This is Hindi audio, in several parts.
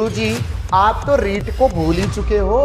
गुरुजी आप तो रीट को भूल ही चुके हो,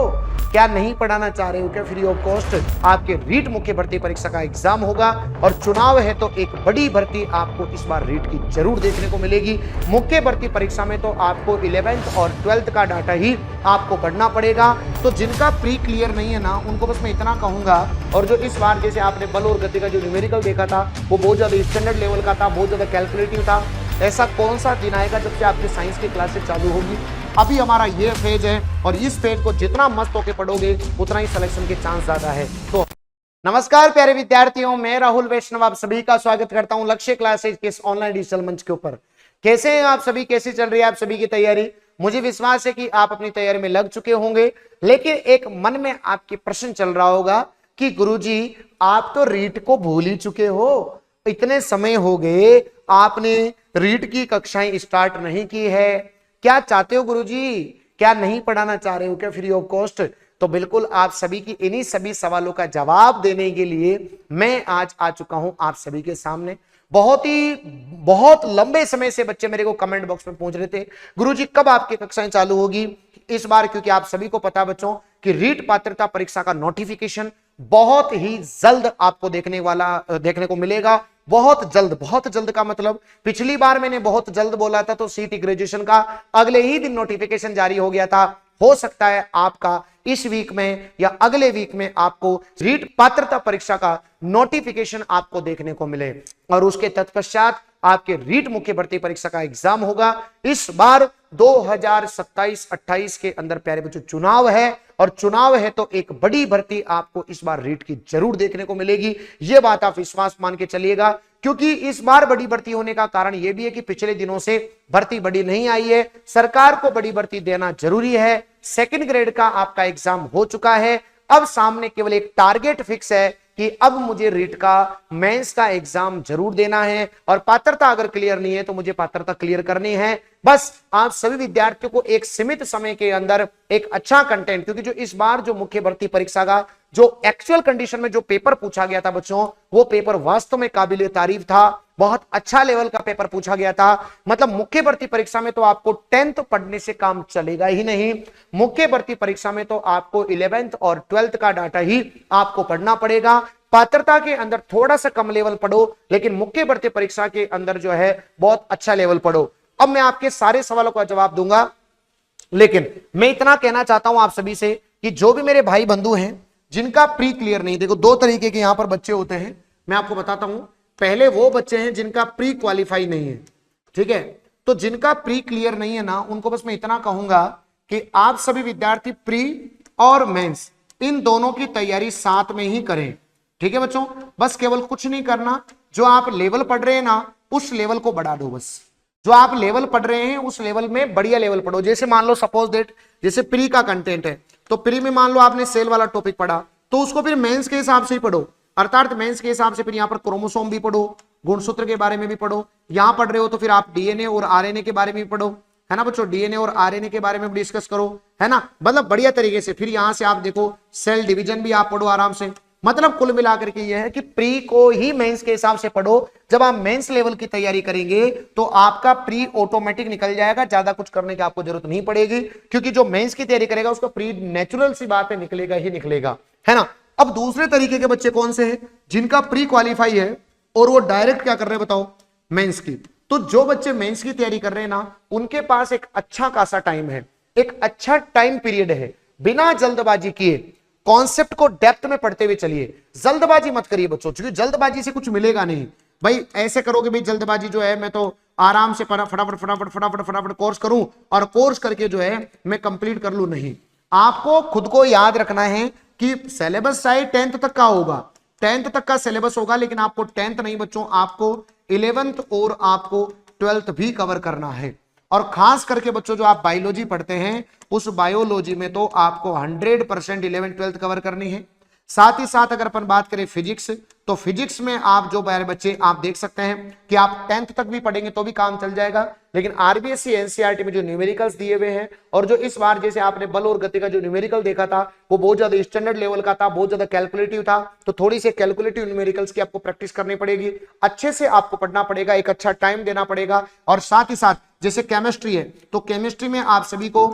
क्या नहीं पढ़ाना चाह रहे हो क्या? फ्री ऑफ कॉस्ट आपके रीट मुख्य भर्ती परीक्षा का एग्जाम होगा और चुनाव है तो एक बड़ी भर्ती आपको इस बार रीट की जरूर देखने को मिलेगी। मुख्य भर्ती परीक्षा में तो आपको 11th और 12th का डाटा ही आपको पढ़ना पड़ेगा। तो जिनका प्री क्लियर नहीं है ना, उनको बस मैं इतना कहूंगा, और जो इस बार जैसे आपने बल और गति का जो न्यूमेरिकल देखा था वो बहुत ज्यादा स्टैंडर्ड लेवल का था, बहुत ज्यादा कैलकुलेटिव था, ऐसा कौन सा दिन आएगा जब से आपके साइंस की क्लासेस चालू होगी? अभी हमारा ये फेज है और इस फेज को जितना मस्त होके पढ़ोगे उतना ही सिलेक्शन के चांस ज्यादा है। तो नमस्कार प्यारे विद्यार्थियों, मैं राहुल वैष्णव आप सभी का स्वागत करता हूं लक्ष्य क्लासेस के इस ऑनलाइन डिजिटल मंच के ऊपर। कैसे हैं आप सभी? कैसी चल रही है आप सभी की तैयारी? मुझे विश्वास है कि आप अपनी तैयारी में लग चुके होंगे, लेकिन एक मन में आपके प्रश्न चल रहा होगा कि गुरुजी आप तो रीट को भूल ही चुके हो, इतने समय हो गए आपने रीट की कक्षाएं स्टार्ट नहीं की है, क्या चाहते हो गुरुजी? क्या नहीं पढ़ाना चाह रहे हो क्या फ्री ऑफ कॉस्ट? तो बिल्कुल आप सभी की इन्हीं सभी सवालों का जवाब देने के लिए मैं आज आ चुका हूं आप सभी के सामने। बहुत लंबे समय से बच्चे मेरे को कमेंट बॉक्स में पूछ रहे थे गुरुजी कब आपकी कक्षाएं चालू होगी इस बार, क्योंकि आप सभी को पता बच्चों कि रीट पात्रता परीक्षा का नोटिफिकेशन बहुत ही जल्द आपको देखने को मिलेगा। बहुत जल्द का मतलब पिछली बार मैंने बहुत जल्द बोला था तो सीटी ग्रेजुएशन का अगले ही दिन नोटिफिकेशन जारी हो गया था। हो सकता है आपका इस वीक में या अगले वीक में आपको रीट पात्रता परीक्षा का नोटिफिकेशन आपको देखने को मिले और उसके तत्पश्चात आपके रीट मुख्य भर्ती परीक्षा का एग्जाम होगा। इस बार 2027-28 के अंदर प्यारे बच्चों चुनाव है और चुनाव है तो एक बड़ी भर्ती आपको इस बार रीट की जरूर देखने को मिलेगी। यह बात आप विश्वास मान के चलिएगा, क्योंकि इस बार बड़ी भर्ती होने का कारण यह भी है कि पिछले दिनों से भर्ती बड़ी नहीं आई है, सरकार को बड़ी भर्ती देना जरूरी है। सेकंड ग्रेड का आपका एग्जाम हो चुका है, अब सामने केवल एक टारगेट फिक्स है कि अब मुझे रीट का मेंस का एग्जाम जरूर देना है और पात्रता अगर क्लियर नहीं है तो मुझे पात्रता क्लियर करनी है। बस आप सभी विद्यार्थियों को एक सीमित समय के अंदर एक अच्छा कंटेंट, क्योंकि जो इस बार जो मुख्य भर्ती परीक्षा का जो एक्चुअल कंडीशन में जो पेपर पूछा गया था बच्चों, वो पेपर वास्तव में काबिले तारीफ था, बहुत अच्छा लेवल का पेपर पूछा गया था। मतलब मुख्य भर्ती परीक्षा में तो आपको 10th पढ़ने से काम चलेगा ही नहीं, मुख्य भर्ती परीक्षा में तो आपको 11th और 12th का डाटा ही आपको पढ़ना पड़ेगा। पात्रता के अंदर थोड़ा सा कम लेवल पढ़ो, लेकिन मुख्य भर्ती परीक्षा के अंदर जो है बहुत अच्छा लेवल पढ़ो। अब मैं आपके सारे सवालों का जवाब दूंगा, लेकिन मैं इतना कहना चाहता हूं आप सभी से कि जो भी मेरे भाई बंधु हैं जिनका प्री क्लियर नहीं, देखो दो तरीके के यहां पर बच्चे होते हैं, मैं आपको बताता हूं। पहले वो बच्चे हैं जिनका प्री क्वालिफाई नहीं है, ठीक है? तो जिनका प्री क्लियर नहीं है ना, उनको बस मैं इतना कहूंगा कि आप सभी विद्यार्थी प्री और मेंस इन दोनों की तैयारी साथ में ही करें, ठीक है बच्चों? बस केवल कुछ नहीं करना, जो आप लेवल पढ़ रहे हैं ना उस लेवल को बढ़ा दो। बस जो आप लेवल पढ़ रहे हैं उस लेवल में बढ़िया लेवल पढ़ो। जैसे मान लो सपोज दैट जैसे प्री का कंटेंट है तो प्री में मान लो आपने सेल वाला टॉपिक पढ़ा तो उसको फिर मेंस के हिसाब से ही पढ़ो, अर्थात मेंस के हिसाब से फिर यहाँ पर क्रोमोसोम भी पढ़ो, गुणसूत्र के बारे में भी पढ़ो। यहां पढ़ रहे हो तो फिर आप डीएनए और आरएनए के बारे में भी पढ़ो, है ना बच्चों? डीएनए और आरएनए के बारे में भी डिस्कस करो, है ना? मतलब बढ़िया तरीके से। फिर यहां से आप देखो सेल डिवीजन भी आप पढ़ो आराम से। मतलब कुल मिलाकर के यह है कि प्री को ही मेंस के हिसाब से पढ़ो। जब आप मेंस लेवल की तैयारी करेंगे तो आपका प्री ऑटोमेटिक निकल जाएगा, ज्यादा कुछ करने की आपको जरूरत नहीं पड़ेगी, क्योंकि जो मेंस की तैयारी करेगा उसका प्री नेचुरल सी बात है निकलेगा ही निकलेगा, है ना? अब दूसरे तरीके के बच्चे कौन से हैं? जिनका प्री क्वालिफाई है और वो डायरेक्ट क्या कर रहे हैं बताओ? मेंस की। तो जो बच्चे मेंस की तैयारी कर रहे हैं ना, उनके पास एक अच्छा खासा टाइम है, एक अच्छा टाइम पीरियड है। बिना जल्दबाजी किए कॉन्सेप्ट को डेप्थ में पढ़ते हुए चलिए, जल्दबाजी मत करिए बच्चों, क्योंकि जल्दबाजी से कुछ मिलेगा नहीं। भाई ऐसे करोगे भाई जल्दबाजी जो है मैं तो आराम से फटाफट कोर्स करूं और कोर्स करके जो है मैं कंप्लीट कर लूं, नहीं। आपको खुद को याद रखना है कि सिलेबस शायद 10th तक का होगा, 10th तक का सिलेबस होगा, लेकिन आपको 10th नहीं बच्चों, आपको 11th और आपको 12th भी कवर करना है। और खास करके बच्चों जो आप बायोलॉजी पढ़ते हैं उस बायोलॉजी में तो आपको 100% 11th 12th कवर करनी है। साथ ही साथ अगर अपन बात करें फिजिक्स, तो फिजिक्स में आप जो प्यारे बच्चे आप देख सकते हैं कि आप 10th तक भी पढ़ेंगे तो भी काम चल जाएगा, लेकिन आरबीएससी एनसीईआरटी में जो न्यूमेरिकल्स दिए हुए हैं और जो इस बार जैसे आपने बल और गति का जो न्यूमेरिकल देखा था वो बहुत ज्यादा स्टैंडर्ड लेवल का था, बहुत ज्यादा कैलकुलेटिव था, तो थोड़ी सी कैलकुलेटिव न्यूमेरिकल्स की आपको प्रैक्टिस करनी पड़ेगी, अच्छे से आपको पढ़ना पड़ेगा, एक अच्छा टाइम देना पड़ेगा। और साथ ही साथ जैसे केमिस्ट्री है तो केमिस्ट्री में आप सभी को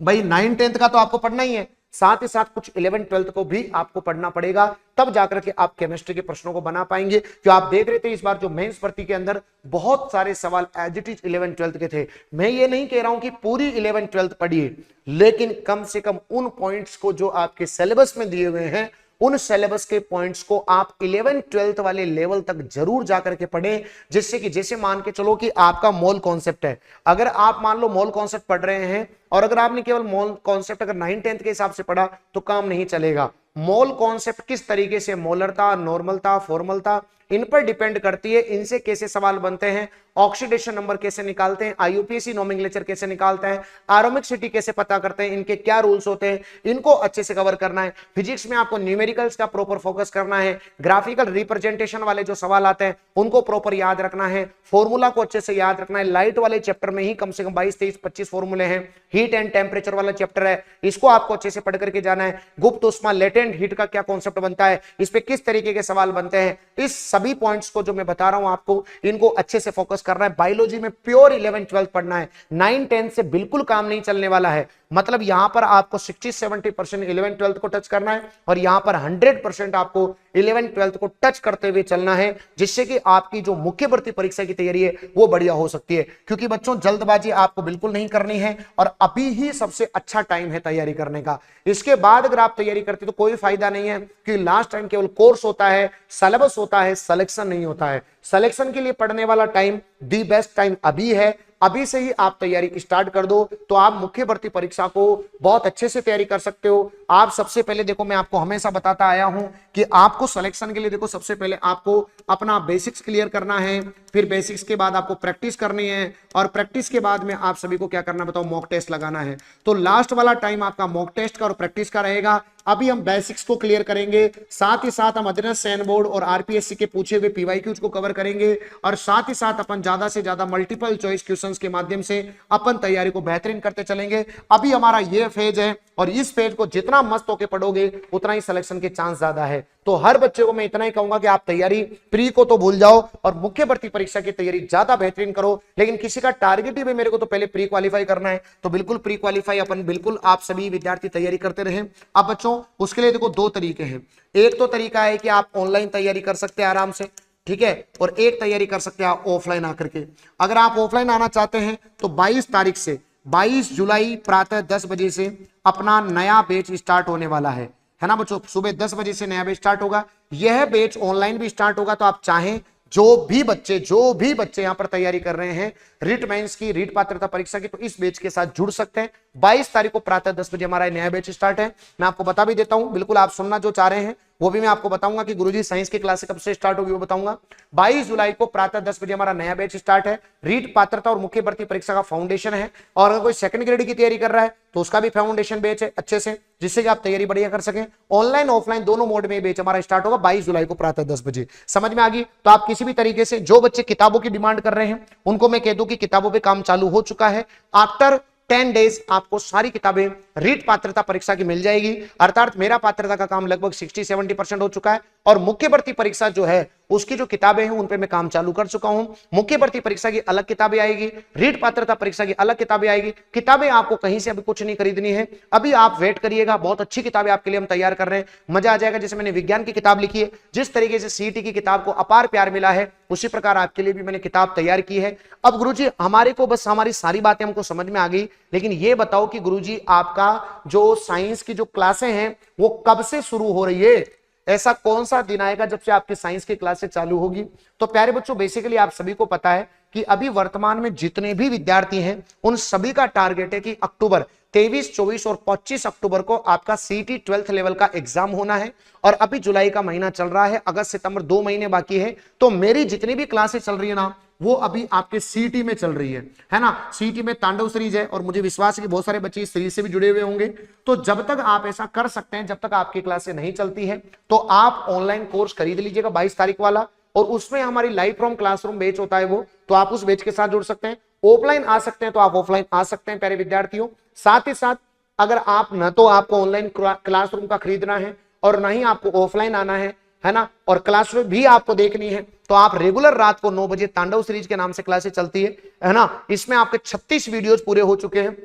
भाई 9th 10th का तो आपको पढ़ना ही है, साथ ही साथ कुछ 11th 12th को भी आपको पढ़ना पड़ेगा, तब जाकर के आप केमिस्ट्री के प्रश्नों को बना पाएंगे। जो आप देख रहे थे इस बार जो मेंस भर्ती के अंदर बहुत सारे सवाल as it is 11th 12th के थे। मैं ये नहीं कह रहा हूं कि पूरी 11th 12th पढ़िए, लेकिन कम से कम उन पॉइंट्स को जो आपके सिलेबस में दिए हुए हैं उन सिलेबस के पॉइंट्स को आप 11th 12th वाले लेवल तक जरूर जाकर के पढ़ें, जिससे कि जैसे मान के चलो कि आपका मोल कॉन्सेप्ट है, अगर आप मान लो मोल कॉन्सेप्ट पढ़ रहे हैं और अगर आपने केवल मोल कॉन्सेप्ट अगर 9th 10th के हिसाब से पढ़ा तो काम नहीं चलेगा। मोल कॉन्सेप्ट किस तरीके से, मोलरता, नॉर्मलता, फॉर्मलता, इन पर डिपेंड करती है, इनसे कैसे सवाल बनते हैं, ऑक्सीडेशन नंबर कैसे निकालते हैं, आईयूपीएसी नोमेनक्लेचर कैसे निकालते हैं, एरोमिक कैसे पता करते हैं, इनके क्या रूल्स होते हैं, इनको अच्छे से कवर करना है। फिजिक्स में आपको न्यूमेरिकल्स का प्रॉपर फोकस करना है, ग्राफिकल रिप्रेजेंटेशन वाले जो सवाल आते हैं उनको प्रॉपर याद रखना है, फॉर्मूला को अच्छे से याद रखना है। लाइट वाले चैप्टर में ही कम से कम 22, 23, 25 फॉर्मूले हैं। हीट एंड टेम्परेचर वाला चैप्टर है, इसको आपको अच्छे से पढ़ करके जाना है। गुप्त उष्मा, लेटेंट हीट का क्या कॉन्सेप्ट बनता है, इस पे किस तरीके के सवाल बनते हैं, इस सभी पॉइंट्स को जो मैं बता रहा हूं आपको इनको अच्छे से फोकस करना है। बायोलॉजी में प्योर 11th 12th पढ़ना है, 9th 10th से बिल्कुल काम नहीं चलने वाला है। मतलब यहां पर आपको 60-70% 11th 12th को टच करना है और यहां पर 100% आपको 11th 12th को टच करते हुए चलना है, जिससे कि आपकी जो मुख्य भर्ती परीक्षा की तैयारी है वो बढ़िया हो सकती है। क्योंकि बच्चों जल्दबाजी आपको बिल्कुल नहीं करनी है और अभी ही सबसे अच्छा टाइम है तैयारी करने का। इसके बाद अगर आप तैयारी करते तो कोई फायदा नहीं है, क्योंकि लास्ट टाइम केवल कोर्स होता है, सिलेबस होता है, सिलेक्शन नहीं होता है। सिलेक्शन के लिए पढ़ने वाला टाइम दी बेस्ट टाइम अभी है, अभी से ही आप तैयारी स्टार्ट कर दो तो आप मुख्य भर्ती परीक्षा को बहुत अच्छे से तैयारी कर सकते हो। आप सबसे पहले देखो, मैं आपको हमेशा बताता आया हूं कि आपको सिलेक्शन के लिए देखो सबसे पहले आपको अपना बेसिक्स क्लियर करना है, फिर बेसिक्स के बाद आपको प्रैक्टिस करनी है और प्रैक्टिस के बाद में आप सभी को क्या करना बताओ, मॉक टेस्ट लगाना है। तो लास्ट वाला टाइम आपका मॉक टेस्ट का और प्रैक्टिस का रहेगा। अभी हम बेसिक्स को क्लियर करेंगे, साथ ही साथ हम अध्ययन सैन बोर्ड और आरपीएससी के पूछे हुए पीवाईक्यूज को कवर करेंगे और साथ ही साथ अपन ज्यादा से ज्यादा मल्टीपल चॉइस क्वेश्चंस के माध्यम से अपन तैयारी को बेहतरीन करते चलेंगे। अभी हमारा ये फेज है और इस फेज को जितना मस्त होकर पढ़ोगे उतना ही सिलेक्शन के चांस ज्यादा है। तो हर बच्चे को मैं इतना ही कहूंगा कि आप तैयारी प्री को तो भूल जाओ और मुख्य भर्ती परीक्षा की तैयारी ज्यादा बेहतरीन करो। लेकिन किसी का टारगेट ही मेरे को तो पहले प्री क्वालिफाई करना है, तो बिल्कुल प्री क्वालिफाई अपन बिल्कुल आप सभी विद्यार्थी तैयारी करते रहे। अब बच्चों उसके लिए देखो दो तरीके हैं, एक तो तरीका है कि आप ऑनलाइन तैयारी कर सकते हैं आराम से, ठीक है, और एक तैयारी कर सकते हैं आप ऑफलाइन आकर के। अगर आप ऑफलाइन आना चाहते हैं तो 22 तारीख से 22 जुलाई प्रातः 10 बजे से अपना नया बैच स्टार्ट होने वाला है ना बच्चों। सुबह 10 बजे से नया बैच स्टार्ट होगा, यह बैच ऑनलाइन भी स्टार्ट होगा। तो आप चाहें जो भी बच्चे यहां पर तैयारी कर रहे हैं रीट मेंस की, रीट पात्रता परीक्षा की, तो इस बैच के साथ जुड़ सकते हैं। 22 तारीख को प्रातः 10 बजे हमारा नया बैच स्टार्ट है। मैं आपको बता भी देता हूं, बिल्कुल आप सुनना जो चाह रहे हैं वो भी मैं आपको बताऊंगा कि गुरुजी साइंस की क्लास कब से स्टार्ट होगी वो बताऊंगा। 22 जुलाई को प्रातः 10 बजे हमारा नया बैच स्टार्ट है। रीट पात्रता और मुख्य भर्ती परीक्षा का फाउंडेशन है, और अगर कोई सेकंड ग्रेड की तैयारी कर रहा है तो उसका भी फाउंडेशन बैच है अच्छे से, जिससे कि आप तैयारी बढ़िया कर सकें। ऑनलाइन ऑफलाइन दोनों मोड में बैच हमारा स्टार्ट होगा 22 जुलाई को प्रातः 10 बजे। समझ में आ गई? तो आप किसी भी तरीके से जो बच्चे किताबों की डिमांड कर रहे हैं उनको मैं कह दूं कि किताबों पे काम चालू हो चुका है। आफ्टर 10 डेज आपको सारी किताबें रीट पात्रता परीक्षा की मिल जाएगी, अर्थात मेरा पात्रता का काम लगभग 60-70% हो चुका है और मुख्य भर्ती परीक्षा जो है उसकी जो किताबें हैं उन पे मैं काम चालू कर चुका हूं। मुख्य भर्ती परीक्षा की अलग किताबें आएगी, रीट पात्रता परीक्षा की अलग किताबें आएगी। किताबें आपको कहीं से अभी कुछ नहीं खरीदनी है, अभी आप वेट करिएगा, बहुत अच्छी किताबें आपके लिए हम तैयार कर रहे हैं, मजा आ जाएगा। जैसे मैंने विज्ञान की किताब लिखी है, जिस तरीके से सीईटी की किताब को अपार प्यार मिला है, उसी प्रकार आपके लिए भी मैंने किताब तैयार की है। अब गुरुजी हमारे को बस हमारी सारी बातें हमको समझ में आ गई, लेकिन ये बताओ कि गुरुजी आपका जो साइंस की जो क्लासें हैं वो कब से शुरू हो रही है? ऐसा कौन सा दिन आएगा जब से आपकी साइंस की क्लासें चालू होगी? तो प्यारे बच्चों बेसिकली आप सभी को पता है कि अभी वर्तमान में जितने भी विद्यार्थी हैं उन सभी का टारगेट है कि अक्टूबर 23, 24 और 25 अक्टूबर को आपका सीईटी 12th लेवल का एग्जाम होना है। और अभी जुलाई का महीना चल रहा है, अगस्त सितंबर 2 महीने बाकी है। तो मेरी जितनी भी क्लासेस चल रही है ना वो अभी आपके सीटी में चल रही है ना। सीटी में तांडव सीरीज है और मुझे विश्वास है कि बहुत सारे बच्चे इस सीरीज से भी जुड़े हुए होंगे। तो जब तक आप ऐसा कर सकते हैं, जब तक आपकी क्लासें नहीं चलती है, तो आप ऑनलाइन कोर्स खरीद लीजिएगा 22 तारीख वाला, और उसमें हमारी लाइव फ्रॉम क्लासरूम बैच होता है वो, तो आप उस बैच के साथ जुड़ सकते हैं। ऑफलाइन आ सकते हैं तो आप ऑफलाइन आ सकते हैं प्यारे विद्यार्थियों। साथ ही साथ अगर आप न तो आपको ऑनलाइन क्लासरूम का खरीदना है और ना ही आपको ऑफलाइन आना है ना, और क्लासरूम भी आपको देखनी है, तो आप रेगुलर रात को 9 बजे तांडव सीरीज के नाम से क्लासेस चलती है ना। इसमें आपके 36 वीडियोस पूरे हो चुके हैं।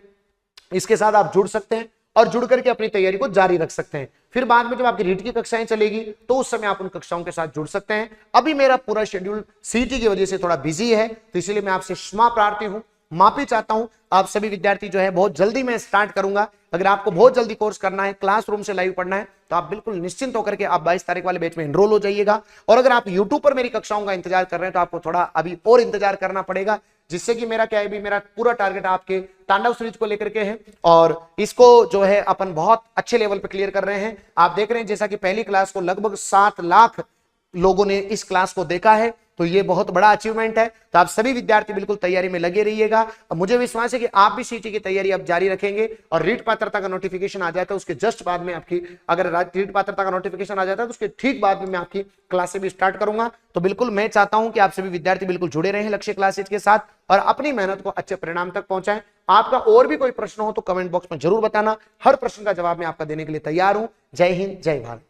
इसके साथ आप जुड़ सकते हैं और जुड़ करके अपनी तैयारी को जारी रख सकते हैं। फिर बाद में जब आपकी रीट की कक्षाएं चलेगी तो उस समय आप उन कक्षाओं के साथ जुड़ सकते हैं। अभी मेरा पूरा शेड्यूल सीटी की वजह से थोड़ा बिजी है, तो इसलिए मैं आपसे क्षमा प्रार्थी हूं, माफी चाहता हूं। आप सभी विद्यार्थी जो है बहुत जल्दी मैं स्टार्ट करूंगा। अगर आपको बहुत जल्दी कोर्स करना है, क्लासरूम से लाइव पढ़ना है, तो आप बिल्कुल निश्चिंत होकर के आप 22 तारीख वाले बैच में एनरोल हो जाइएगा। और अगर आप यूट्यूब पर मेरी कक्षाओं का इंतजार कर रहे हैं तो आपको थोड़ा अभी और इंतजार करना पड़ेगा, जिससे कि मेरा क्या है, भी मेरा पूरा टारगेट आपके तांडव सीरीज को लेकर के है और इसको जो है अपन बहुत अच्छे लेवल पे क्लियर कर रहे हैं। आप देख रहे हैं जैसा कि पहली क्लास को लगभग 7 लाख लोगों ने इस क्लास को देखा है, तो ये बहुत बड़ा अचीवमेंट है। तो आप सभी विद्यार्थी बिल्कुल तैयारी में लगे रहिएगा। मुझे विश्वास है कि आप भी सीटी की तैयारी अब जारी रखेंगे और रीट पात्रता का नोटिफिकेशन आ जाता है उसके जस्ट बाद में आपकी, अगर रीट पात्रता का नोटिफिकेशन आ जाता है तो उसके ठीक बाद में मैं आपकी क्लासेस भी स्टार्ट करूंगा। तो बिल्कुल मैं चाहता हूं कि आप सभी विद्यार्थी बिल्कुल जुड़े रहें लक्ष्य क्लासेज के साथ और अपनी मेहनत को अच्छे परिणाम तक पहुंचाएं। आपका और भी कोई प्रश्न हो तो कमेंट बॉक्स में जरूर बताना, हर प्रश्न का जवाब मैं आपका देने के लिए तैयार हूं। जय हिंद, जय भारत।